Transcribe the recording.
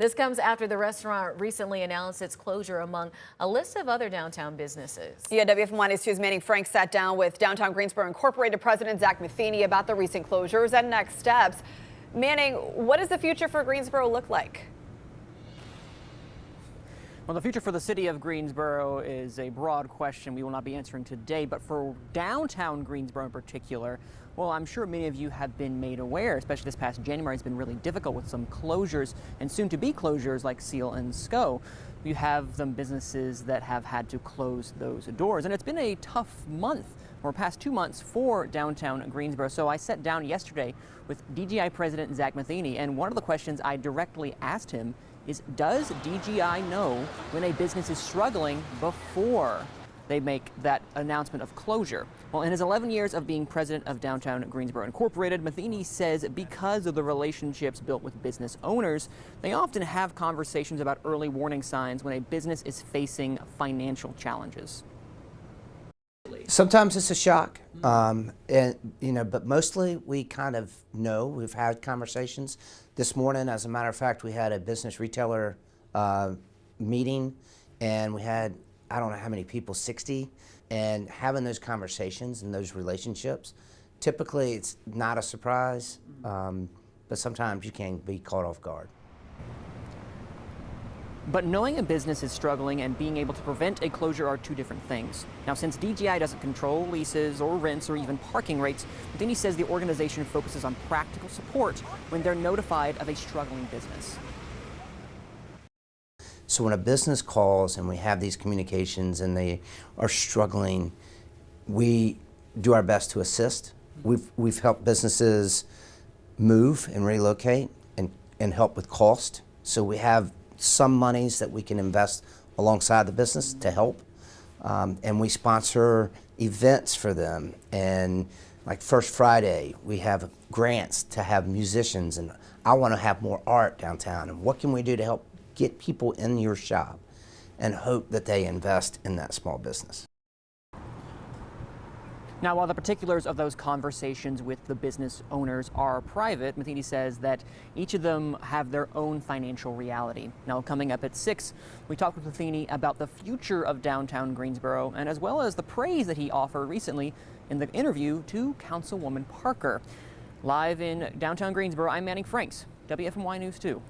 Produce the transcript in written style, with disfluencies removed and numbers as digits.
This comes after the restaurant recently announced its closure among a list of other downtown businesses. Yeah, WFMY News 2's Manning Frank sat down with downtown Greensboro Incorporated President Zack Matheny about the recent closures and next steps. Manning, what does the future for Greensboro look like? Well, the future for the city of Greensboro is a broad question we will not be answering today, but for downtown Greensboro in particular, well, I'm sure many of you have been made aware, especially this past January has been really difficult with some closures and soon to be closures like Seal and SCO. You have some businesses that have had to close those doors, and it's been a tough month or past 2 months for downtown Greensboro. So I sat down yesterday with DGI President Zack Matheny, and one of the questions I directly asked him is, does DGI know when a business is struggling before they make that announcement of closure? Well, in his 11 years of being president of downtown Greensboro Incorporated, Matheny says because of the relationships built with business owners, they often have conversations about early warning signs when a business is facing financial challenges. Sometimes it's a shock, but mostly we kind of know. We've had conversations. This morning, as a matter of fact, we had a business retailer meeting, and we had, I don't know how many people, 60, and having those conversations and those relationships, typically it's not a surprise, but sometimes you can be caught off guard. But knowing a business is struggling and being able to prevent a closure are two different things. Now, since DGI doesn't control leases or rents or even parking rates, Matheny says the organization focuses on practical support when they're notified of a struggling business. So when a business calls and we have these communications and they are struggling, we do our best to assist. We've helped businesses move and relocate and help with cost. So we have some monies that we can invest alongside the business to help. And we sponsor events for them. And like First Friday, we have grants to have musicians, and I want to have more art downtown. And what can we do to help get people in your shop and hope that they invest in that small business? Now, while the particulars of those conversations with the business owners are private, Matheny says that each of them have their own financial reality. Now, coming up at 6, we talked with Matheny about the future of downtown Greensboro, and as well as the praise that he offered recently in the interview to Councilwoman Parker. Live in downtown Greensboro, I'm Manning Franks, WFMY News 2.